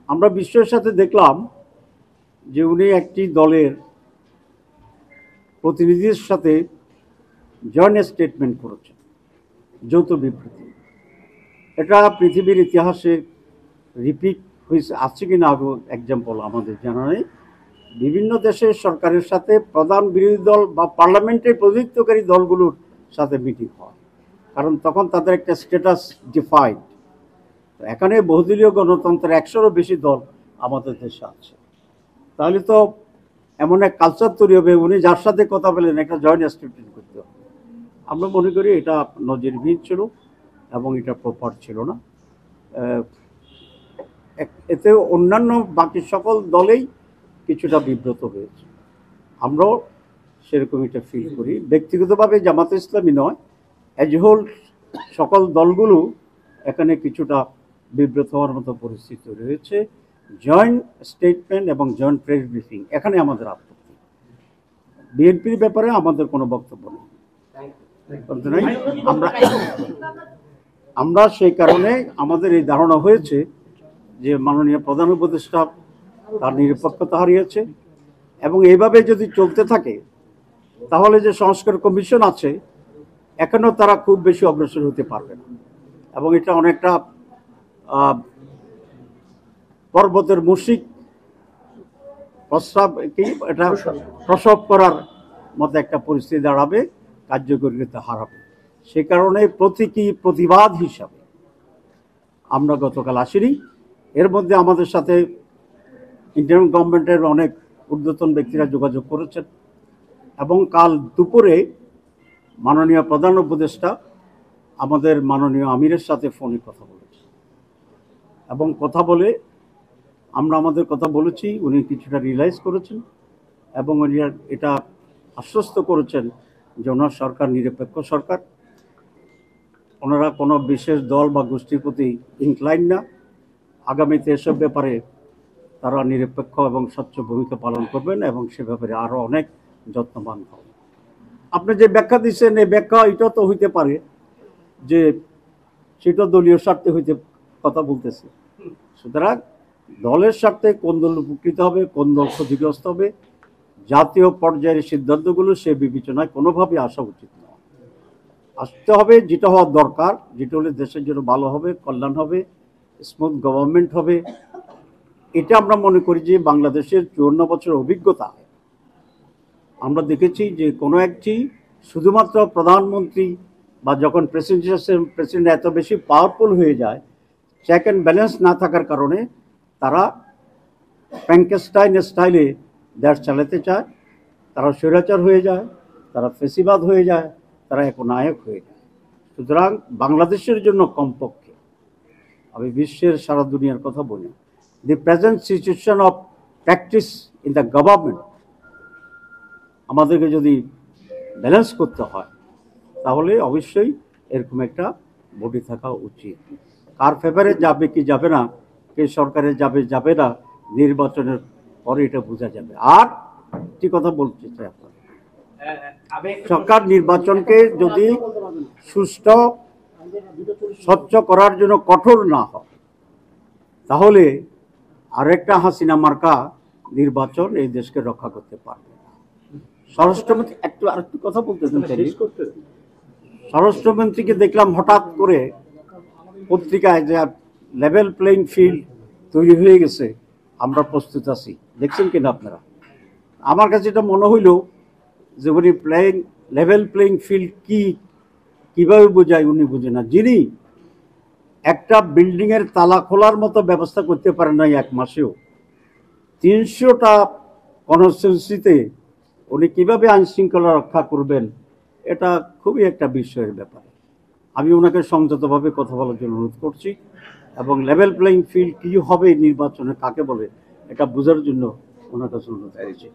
আমরা বিস্ময়ের সাথে দেখলাম যে উনি একটি দলের প্রতিনিধির সাথে জয়েন্ট স্টেটমেন্ট করেছেন, যৌথ বিবৃতি। এটা পৃথিবীর ইতিহাসে রিপিট হয়েছে, আছে কিনা আগে এক্সাম্পল আমাদের জানা নেই। বিভিন্ন দেশের সরকারের সাথে প্রধান বিরোধী দল বা পার্লামেন্টের প্রতিনিধিত্বকারী দলগুলোর সাথে মিটিং হয়, কারণ তখন তাদের একটা স্ট্যাটাস ডিফাইন্ড। এখানে বহুদলীয় গণতন্ত্রের 100-এরও বেশি দল আমাদের দেশে আছে। তাহলে তো এমন এক কালচার তৈরি হবে, উনি যার সাথে কথা বলেন একটা জয়েন্ট স্টেটমেন্ট করতে হবে। আমরা মনে করি এটা নজিরবিহীন ছিল এবং এটা প্রপার ছিল না। এতে অন্যান্য বাকি সকল দলেই কিছুটা বিব্রত হয়েছে, আমরাও সেরকম এটা ফিল করি। ব্যক্তিগতভাবে জামাতে ইসলামী নয়, অ্যাজ এ হোল সকল দলগুলো এখানে কিছুটা বিব্রত হওয়ার মতো পরিস্থিতি রয়েছে। জয়েন্ট স্টেটমেন্ট এবং জয়েন্ট প্রেস ব্রিফিং, এখানে আমাদের আপত্তি। বিএনপির ব্যাপারে আমাদের কোনো বক্তব্য নেই। আমরা সেই কারণে আমাদের এই ধারণা হয়েছে যে মাননীয় প্রধান উপদেষ্টা তার নিরপেক্ষতা হারিয়েছে, এবং এইভাবে যদি চলতে থাকে তাহলে যে সংস্কার কমিশন আছে এখনও তারা খুব বেশি অগ্রসর হতে পারবে না, এবং এটা অনেকটা পর্বতের মুশিক এটা প্রসব করার মতো একটা পরিস্থিতি দাঁড়াবে, কার্যকরিতা হারাবে। সে কারণে প্রতীকী প্রতিবাদ হিসাবে আমরা গতকাল আসিনি। এর মধ্যে আমাদের সাথে ইন্টারিম গভর্নমেন্টের অনেক ঊর্ধ্বতন ব্যক্তিরা যোগাযোগ করেছেন, এবং কাল দুপুরে মাননীয় প্রধান উপদেষ্টা আমাদের মাননীয় আমিরের সাথে ফোনে কথা বলেছে, এবং কথা বলে আমরা আমাদের কথা বলেছি, উনি কিছুটা রিয়েলাইজ করেছেন এবং উনি এটা আশ্বস্ত করেছেন যে ওনার সরকার নিরপেক্ষ সরকার, ওনারা কোনো বিশেষ দল বা গোষ্ঠীর প্রতি ইনক্লাইন না। আগামীতে এসব ব্যাপারে তারা নিরপেক্ষ এবং স্বচ্ছ ভূমিকা পালন করবেন এবং সে ব্যাপারে আরও অনেক যত্নবান হবেন। আপনি যে ব্যাখ্যা দিচ্ছেন এই ব্যাখ্যা এটা তো হইতে পারে যে সেটা দলীয় স্বার্থে হইতে কথা বলতেছে। সুতরাং দলের স্বার্থে কোন দল উপকৃত হবে, কোন দল ক্ষতিগ্রস্ত হবে, জাতীয় পর্যায়ের সিদ্ধান্তগুলো সে বিবেচনায় কোনোভাবে আসা উচিত নয়। আসতে হবে যেটা হওয়ার দরকার, যেটা হলে দেশের জন্য ভালো হবে, কল্যাণ হবে, স্মুথ গভর্নমেন্ট হবে। এটা আমরা মনে করি যে বাংলাদেশের 54 বছরের অভিজ্ঞতা আমরা দেখেছি যে কোনো একটি শুধুমাত্র প্রধানমন্ত্রী বা যখন প্রেসিডেন্ট এত বেশি পাওয়ারফুল হয়ে যায়, চেক অ্যান্ড ব্যালেন্স না থাকার কারণে তারা ফ্র্যাঙ্কেনস্টাইন স্টাইলে দেশ চালাতে চায়, তারা স্বৈরাচার হয়ে যায়, তারা ফেসিবাদ হয়ে যায়, তারা একনায়ক হয়ে যায়। সুতরাং বাংলাদেশের জন্য কমপক্ষে, আমি বিশ্বের সারা দুনিয়ার কথা বলি, the present situation of practice in the government আমাদেরকে যদি ব্যালেন্স করতে হয় তাহলে অবশ্যই এরকম একটা বডি থাকা উচিত। কার ফেভারে যাবে কি যাবে না, কে সরকারে যাবে যাবে না, নির্বাচনের পরে এটা বোঝা যাবে। আর একটি কথা বলতে চাই, আপনার সরকার নির্বাচনকে যদি সুষ্ঠু স্বচ্ছ করার জন্য কঠোর না হয় তাহলে আরেকটা হাসিনা মার্কা নির্বাচন এই দেশকে রক্ষা করতে পারবে না। স্বরাষ্ট্রমন্ত্রী আরেকটু কথা বলতেছেন, স্বরাষ্ট্রমন্ত্রীকে দেখলাম হঠাৎ করে পত্রিকায় যে লেভেল প্লেইং ফিল্ড তৈরি হয়ে গেছে, আমরা প্রস্তুত আছি। দেখছেন কিনা আপনারা? আমার কাছে এটা মনে হইল যে উনি লেভেল প্লেইং ফিল্ড কিভাবে বোঝায় উনি বুঝে না। যিনি একটা বিল্ডিংয়ের তালা খোলার মতো ব্যবস্থা করতে পারেন না এক মাসেও, 300টা কনস্টিটিউয়েন্সিতে উনি কিভাবে আইন শৃঙ্খলা রক্ষা করবেন, এটা খুবই একটা বিস্ময়ের ব্যাপার। আমি ওনাকে সংযতভাবে কথা বলার জন্য অনুরোধ করছি, এবং লেভেল প্লেইং ফিল্ড কী হবে নির্বাচনে কাকে বলে এটা বোঝার জন্য ওনার কাছে অনুরোধ করছি।